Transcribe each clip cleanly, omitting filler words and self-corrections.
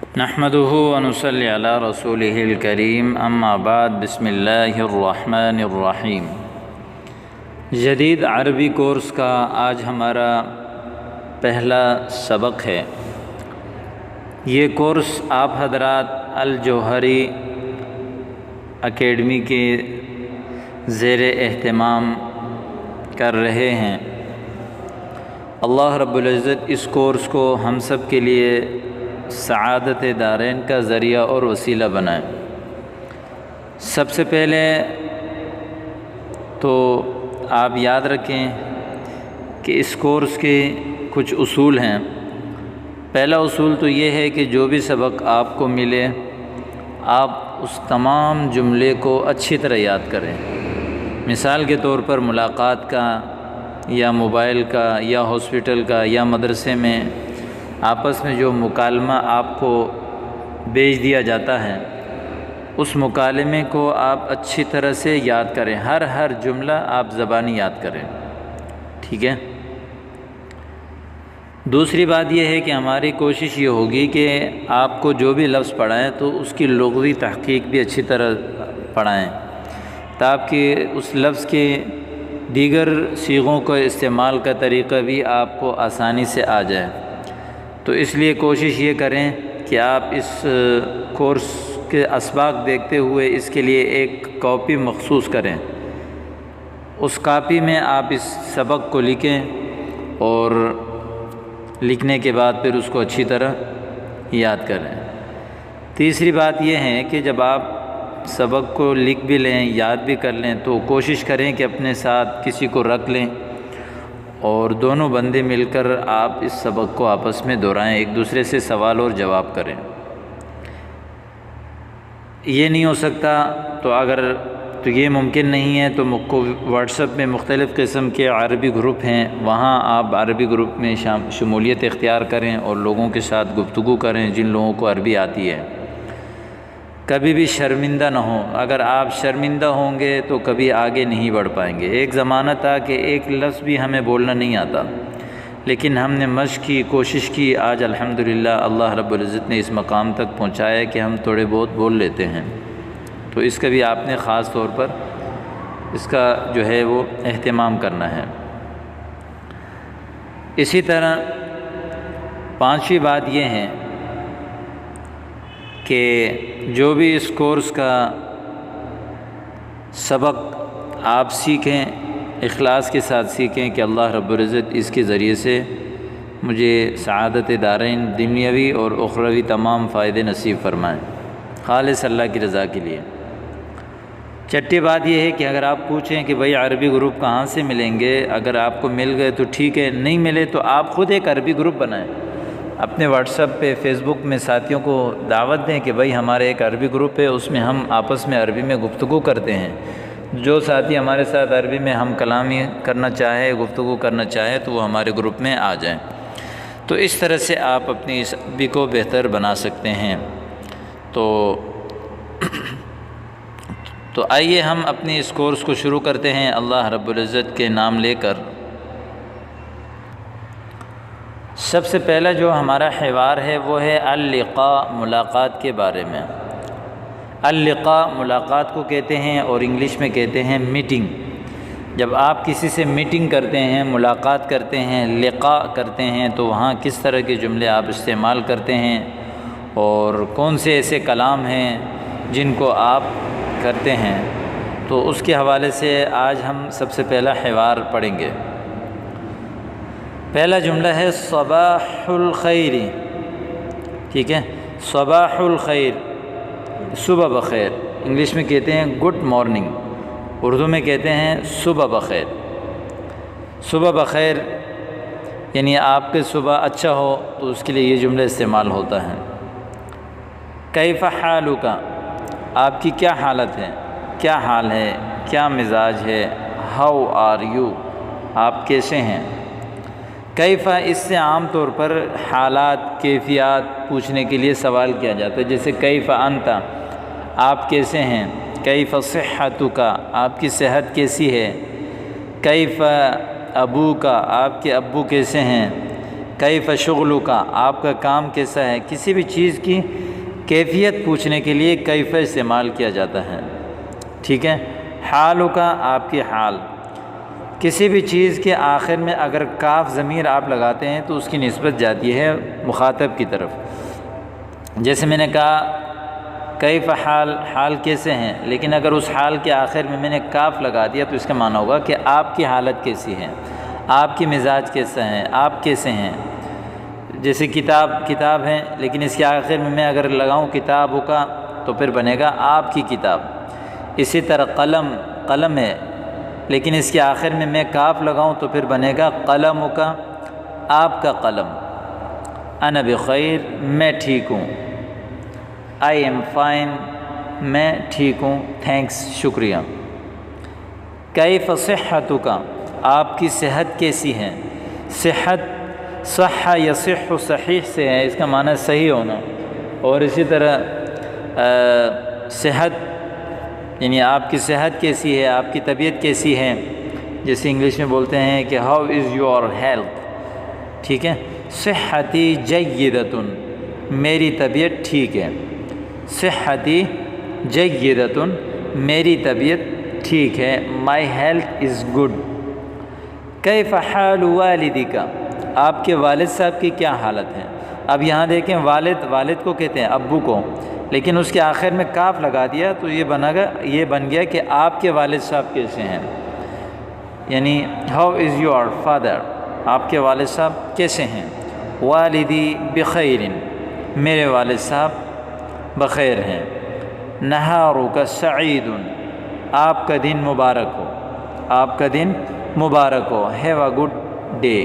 نحمده ونصلي على رسوله الكريم اما بعد بسم اللہ الرحمن الرحیم۔ جدید عربی کورس کا آج ہمارا پہلا سبق ہے۔ یہ کورس آپ حضرات الجوہری اکیڈمی کے زیر اہتمام کر رہے ہیں۔ اللہ رب العزت اس کورس کو ہم سب کے لیے سعادت دارین کا ذریعہ اور وسیلہ بنائے۔ سب سے پہلے تو آپ یاد رکھیں کہ اس کورس کے کچھ اصول ہیں۔ پہلا اصول تو یہ ہے کہ جو بھی سبق آپ کو ملے آپ اس تمام جملے کو اچھی طرح یاد کریں۔ مثال کے طور پر ملاقات کا یا موبائل کا یا ہاسپٹل کا یا مدرسے میں آپس میں جو مکالمہ آپ کو بھیج دیا جاتا ہے، اس مکالمے کو آپ اچھی طرح سے یاد کریں۔ ہر جملہ آپ زبانی یاد کریں، ٹھیک ہے۔ دوسری بات یہ ہے کہ ہماری کوشش یہ ہوگی کہ آپ کو جو بھی لفظ پڑھائیں تو اس کی لغوی تحقیق بھی اچھی طرح پڑھائیں، تاکہ اس لفظ کے دیگر صیغوں کا استعمال کا طریقہ بھی آپ کو آسانی سے آ جائے۔ تو اس لیے کوشش یہ کریں کہ آپ اس کورس کے اسباق دیکھتے ہوئے اس کے لیے ایک کاپی مخصوص کریں۔ اس کاپی میں آپ اس سبق کو لکھیں اور لکھنے کے بعد پھر اس کو اچھی طرح یاد کریں۔ تیسری بات یہ ہے کہ جب آپ سبق کو لکھ بھی لیں، یاد بھی کر لیں، تو کوشش کریں کہ اپنے ساتھ کسی کو رکھ لیں اور دونوں بندے مل کر آپ اس سبق کو آپس میں دہرائیں، ایک دوسرے سے سوال اور جواب کریں۔ یہ نہیں ہو سکتا تو یہ ممکن نہیں ہے تو واٹس ایپ میں مختلف قسم کے عربی گروپ ہیں، وہاں آپ عربی گروپ میں شمولیت اختیار کریں اور لوگوں کے ساتھ گفتگو کریں جن لوگوں کو عربی آتی ہے۔ کبھی بھی شرمندہ نہ ہوں۔ اگر آپ شرمندہ ہوں گے تو کبھی آگے نہیں بڑھ پائیں گے۔ ایک زمانہ تھا کہ ایک لفظ بھی ہمیں بولنا نہیں آتا، لیکن ہم نے مشق کی، کوشش کی، آج الحمدللہ اللہ رب العزت نے اس مقام تک پہنچایا کہ ہم تھوڑے بہت بول لیتے ہیں۔ تو اس کا بھی آپ نے خاص طور پر اس کا جو ہے وہ اہتمام کرنا ہے۔ اسی طرح پانچویں بات یہ ہے کہ جو بھی اس کورس کا سبق آپ سیکھیں، اخلاص کے ساتھ سیکھیں کہ اللہ رب العزت اس کے ذریعے سے مجھے سعادت دارین دنیاوی اور اخروی تمام فائدے نصیب فرمائیں، خالص اللہ کی رضا کے لیے۔ چھٹی بات یہ ہے کہ اگر آپ پوچھیں کہ بھائی عربی گروپ کہاں سے ملیں گے، اگر آپ کو مل گئے تو ٹھیک ہے، نہیں ملے تو آپ خود ایک عربی گروپ بنائیں، اپنے واٹس ایپ پہ، فیس بک میں ساتھیوں کو دعوت دیں کہ بھائی ہمارے ایک عربی گروپ ہے، اس میں ہم آپس میں عربی میں گفتگو کرتے ہیں۔ جو ساتھی ہمارے ساتھ عربی میں ہم کلامی کرنا چاہے، گفتگو کرنا چاہے تو وہ ہمارے گروپ میں آ جائیں۔ تو اس طرح سے آپ اپنی اس عربی کو بہتر بنا سکتے ہیں۔ تو آئیے ہم اپنی اس کورس کو شروع کرتے ہیں اللہ رب العزت کے نام لے کر۔ سب سے پہلا جو ہمارا حوار ہے وہ ہے اللقاء، ملاقات کے بارے میں۔ اللقاء ملاقات کو کہتے ہیں اور انگلش میں کہتے ہیں میٹنگ۔ جب آپ کسی سے میٹنگ کرتے ہیں، ملاقات کرتے ہیں، لقاء کرتے ہیں، تو وہاں کس طرح کے جملے آپ استعمال کرتے ہیں اور کون سے ایسے کلام ہیں جن کو آپ کرتے ہیں، تو اس کے حوالے سے آج ہم سب سے پہلا حوار پڑھیں گے۔ پہلا جملہ ہے صباح الخیر، ٹھیک ہے، صباح الخیر، صبح بخیر۔ انگلش میں کہتے ہیں گڈ مارننگ، اردو میں کہتے ہیں صبح بخیر۔ صبح بخیر یعنی آپ کے صبح اچھا ہو تو اس کے لیے یہ جملہ استعمال ہوتا ہے۔ کیف حالک، آپ کی کیا حالت ہے، کیا حال ہے، کیا مزاج ہے۔ ہاؤ آر یو، آپ کیسے ہیں۔ کیف اس سے عام طور پر حالات، کیفیات پوچھنے کے لیے سوال کیا جاتا ہے، جیسے کیف انت، آپ کیسے ہیں۔ کیف صحتک، آپ کی صحت کیسی ہے۔ کیف ابوک، آپ کے ابو کیسے ہیں۔ کیف شغلک، آپ کا کام کیسا ہے. کسی بھی چیز کی کیفیت پوچھنے کے لیے کیف استعمال کیا جاتا ہے. ٹھیک ہے. حالک، آپ کی حال. کسی بھی چیز کے آخر میں اگر کاف ضمیر آپ لگاتے ہیں تو اس کی نسبت جاتی ہے مخاطب کی طرف. جیسے میں نے کہا کیف حال، حال کیسے ہیں، لیکن اگر اس حال کے آخر میں نے کاف لگا دیا تو اس کا معنی ہوگا کہ آپ کی حالت کیسی ہے، آپ کی مزاج کیسا ہے، آپ کیسے ہیں. جیسے کتاب ہے، لیکن اس کے آخر میں اگر لگاؤں کتابوں کا تو پھر بنے گا آپ کی کتاب. اسی طرح قلم ہے، لیکن اس کے آخر میں کاف لگاؤں تو پھر بنے گا قلم کا، آپ کا قلم. انا بخیر، میں ٹھیک ہوں. آئی ایم فائن، میں ٹھیک ہوں، تھینکس، شکریہ. کیف صحتک، آپ کی صحت کیسی ہے. صحت صح یصح صحیح سے ہے، اس کا معنی صحیح ہونا. اور اسی طرح صحت یعنی آپ کی صحت کیسی ہے، آپ کی طبیعت کیسی ہے. جیسے انگلش میں بولتے ہیں کہ ہاؤ از یور ہیلتھ. ٹھیک ہے. صحتی جیدۃ، میری طبیعت ٹھیک ہے. صحتی جیدۃ، میری طبیعت ٹھیک ہے. My health is good. کیف حال والدک، آپ کے والد صاحب کی کیا حالت ہے. اب یہاں دیکھیں والد کو کہتے ہیں ابو کو، لیکن اس کے آخر میں کاف لگا دیا تو یہ بن گیا کہ آپ کے والد صاحب کیسے ہیں. یعنی ہاؤ از یور فادر، آپ کے والد صاحب کیسے ہیں. والدی بخیر، میرے والد صاحب بخیر ہیں. نہارک سعید، آپ کا دن مبارک ہو، آپ کا دن مبارک ہو. Have a good day.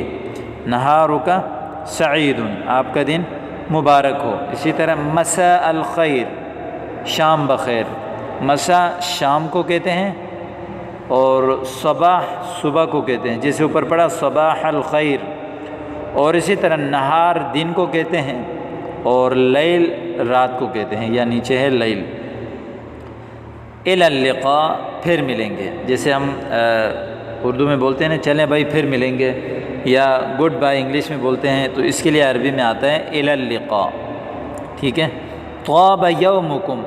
نہارک سعید، آپ کا دن مبارک ہو. اسی طرح مساء الخیر، شام بخیر. مساء شام کو کہتے ہیں اور صباح صبح کو کہتے ہیں، جیسے اوپر پڑا صباح الخیر. اور اسی طرح نہار دن کو کہتے ہیں اور لیل رات کو کہتے ہیں، یا نیچے ہے لیل. الی اللقاء، پھر ملیں گے. جیسے ہم اردو میں بولتے ہیں نا چلیں بھائی پھر ملیں گے، یا گڈ بائی انگلش میں بولتے ہیں، تو اس کے لیے عربی میں آتا ہے الی اللقاء. ٹھیک ہے. طاب یومکم،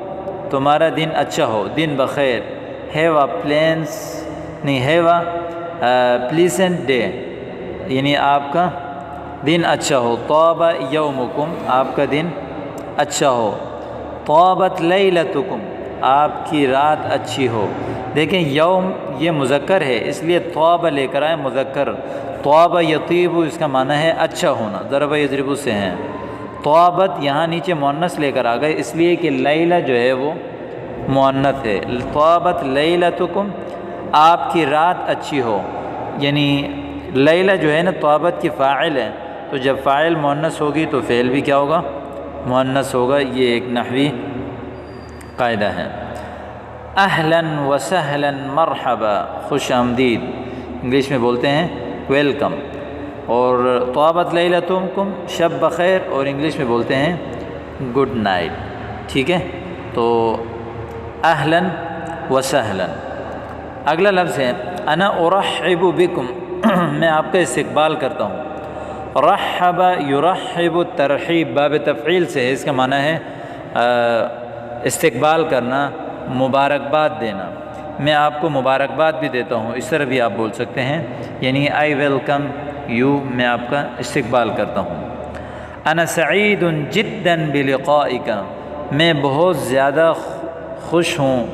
تمہارا دن اچھا ہو، دن بخیر. ہیو اے پلیزنٹ ڈے، یعنی آپ کا دن اچھا ہو. طاب یومکم، آپ کا دن اچھا ہو. طابت لیلتکم، آپ کی رات اچھی ہو. دیکھیں یوم یہ مذکر ہے، اس لیے طاب لے کر آئے مذکر. طاب یطیب، اس کا معنی ہے اچھا ہونا، ضرب یضرب سے ہیں. طابت یہاں نیچے مؤنث لے کر آ گئے، اس لیے کہ لیلہ جو ہے وہ مؤنث ہے. طابت لیلتکم، آپ کی رات اچھی ہو. یعنی لیلہ جو ہے نا طابت کی فاعل ہے، تو جب فاعل مؤنث ہوگی تو فعل بھی کیا ہوگا، مؤنث ہوگا. یہ ایک نحوی قاعدہ ہے. اہلاً و سہلاً مرحبا، خوش آمدید. انگلش میں بولتے ہیں ویلکم. اور طابت لیلتکم شب بخیر، اور انگلش میں بولتے ہیں گڈ نائٹ. ٹھیک ہے. تو اہلاً و سہلاً. اگلا لفظ ہے انا ارحب بکم، میں آپ کا استقبال کرتا ہوں. رحب یرحب ترحیب باب تفعیل سے ہے، اس کا معنی ہے استقبال کرنا، مبارکباد دینا. میں آپ کو مبارکباد بھی دیتا ہوں، اس طرح بھی آپ بول سکتے ہیں. یعنی آئی ویلکم یو، میں آپ کا استقبال کرتا ہوں. انا سعید جدا بلقائک، میں بہت زیادہ خوش ہوں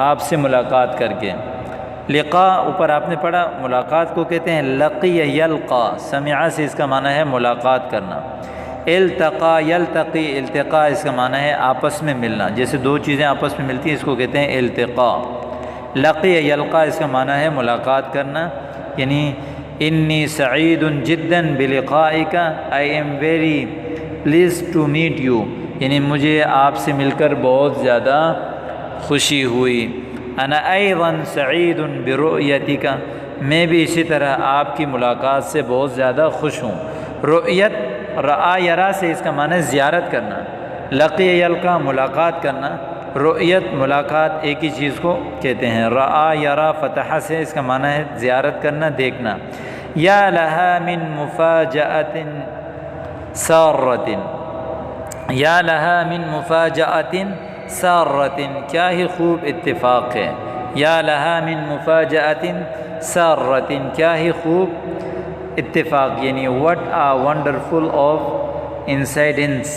آپ سے ملاقات کر کے. لقاء اوپر آپ نے پڑھا، ملاقات کو کہتے ہیں لقی یلقا، سمع سے اس کا معنی ہے ملاقات کرنا. التقا یلتقی، التقاء اس کا معنی ہے آپس میں ملنا. جیسے دو چیزیں آپس میں ملتی ہیں اس کو کہتے ہیں التقاء. لقی یلقا اس کا معنی ہے ملاقات کرنا. یعنی انی سعید جدا بلقائک، I am very please to meet you, یعنی مجھے آپ سے مل کر بہت زیادہ خوشی ہوئی. انا ایضا سعید برؤیتک، میں بھی اسی طرح آپ کی ملاقات سے بہت زیادہ خوش ہوں. رؤیت رآ یرا سے اس کا معنی زیارت کرنا. لقی یلقا ملاقات کرنا، رؤیت ملاقات ایک ہی چیز کو کہتے ہیں. رآ یرا فتح سے اس کا معنی ہے زیارت کرنا، دیکھنا. یا لہا من مفاجأۃ سارۃ، یا لہا من مفاجأۃ سارۃ، کیا ہی خوب اتفاق ہے، یا لہا من مفاجأۃ سارۃ، کیا ہی خوب اتفاق، یعنی what a wonderful of incidents،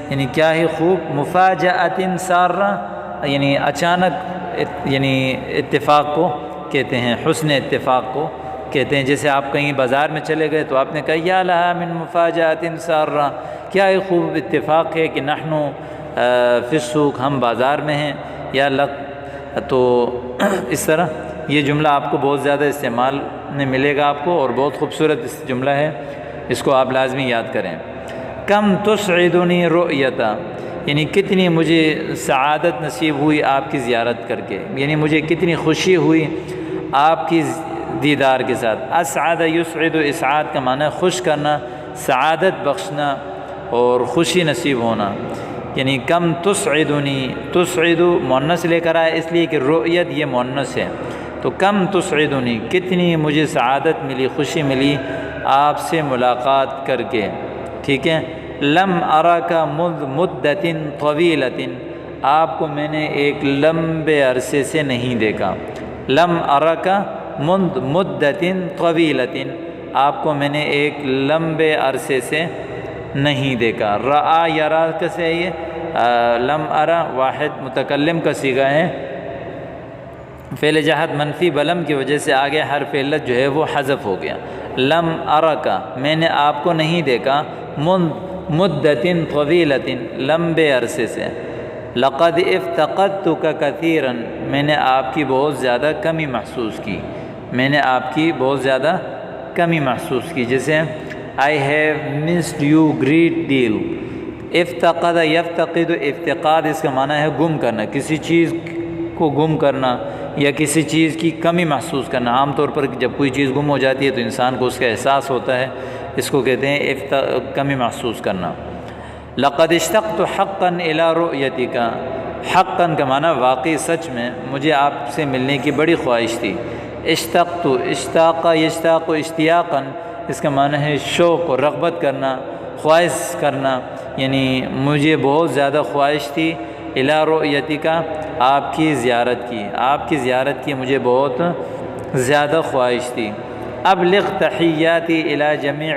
یعنی کیا ہی خوب، مفاجأۃ سارہ یعنی اچانک، یعنی اتفاق کو کہتے ہیں، حسن اتفاق کو کہتے ہیں۔ جیسے آپ کہیں بازار میں چلے گئے تو آپ نے کہا یا لہا من مفاجأۃ سارہ، کیا ہی خوب اتفاق ہے کہ نحن فی السوق، ہم بازار میں ہیں، یا لق، تو اس طرح یہ جملہ آپ کو بہت زیادہ استعمال میں ملے گا آپ کو، اور بہت خوبصورت جملہ ہے، اس کو آپ لازمی یاد کریں۔ کم تسعدنی رؤیتا، یعنی کتنی مجھے سعادت نصیب ہوئی آپ کی زیارت کر کے، یعنی مجھے کتنی خوشی ہوئی آپ کی دیدار کے ساتھ۔ اسعد یسعد، اسعاد کا معنی ہے خوش کرنا، سعادت بخشنا اور خوشی نصیب ہونا، یعنی کم تسعدنی، تسعد مؤنث لے کر آئے اس لیے کہ رؤیت یہ مؤنث ہے، تو کم تسعدنی، کتنی مجھے سعادت ملی، خوشی ملی آپ سے ملاقات کر کے، ٹھیک ہے۔ لم اراک منذ مدۃ طویلۃ، آپ کو میں نے ایک لمبے عرصے سے نہیں دیکھا، لم اراک منذ مدۃ طویلۃ، آپ کو میں نے ایک لمبے عرصے سے نہیں دیکھا۔ رآ یرا کیسے ہے یہ، لم ارا واحد متکلم کا صیغہ ہے، فعل جہت منفی بلم کی وجہ سے آگے حرف علت جو ہے وہ حذف ہو گیا۔ لم اراک، میں نے آپ کو نہیں دیکھا، مدۃ طویلۃ، لمبے عرصے سے۔ لقد افتقدتک کثیرا، میں نے آپ کی بہت زیادہ کمی محسوس کی، میں نے آپ کی بہت زیادہ کمی محسوس کی، جیسے I have missed you great deal۔ افتقد یفتقد، افتقاد اس کا معنی ہے گم کرنا، کسی چیز کو گم کرنا یا کسی چیز کی کمی محسوس کرنا۔ عام طور پر جب کوئی چیز گم ہو جاتی ہے تو انسان کو اس کا احساس ہوتا ہے، اس کو کہتے ہیں کمی محسوس کرنا۔ لقد اشتقت حقا الی رؤیتک، حقا کا معنی واقعی سچ میں مجھے آپ سے ملنے کی بڑی خواہش تھی۔ اشتقت، اشتاق یشتاق اشتیاقا، اس کا معنی ہے شوق و رغبت کرنا، خواہش کرنا، یعنی مجھے بہت زیادہ خواہش تھی الی رؤیتک، آپ کی زیارت کی، آپ کی زیارت کی مجھے بہت زیادہ خواہش تھی۔ ابلغ تحیاتی الی جمیع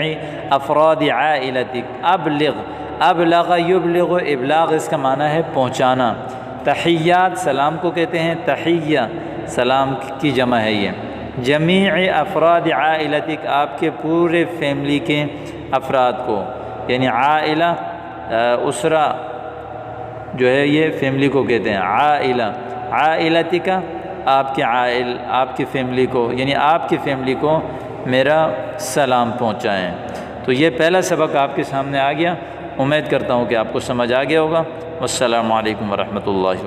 افراد عائلتک، ابلغ، ابلغ یبلغ، ابلاغ اس کا معنی ہے پہنچانا۔ تحیات سلام کو کہتے ہیں، تحیہ سلام کی جمع ہے یہ۔ جمیع افراد عائلتک، آپ کے پورے فیملی کے افراد کو، یعنی عائلہ اسرہ جو ہے یہ فیملی کو کہتے ہیں، عائلہ، عائلتک آپ کے عائل، آپ کی فیملی کو، یعنی آپ کی فیملی کو میرا سلام پہنچائیں۔ تو یہ پہلا سبق آپ کے سامنے آ گیا، امید کرتا ہوں کہ آپ کو سمجھ آ گیا ہوگا۔ والسلام علیکم ورحمۃ اللہ۔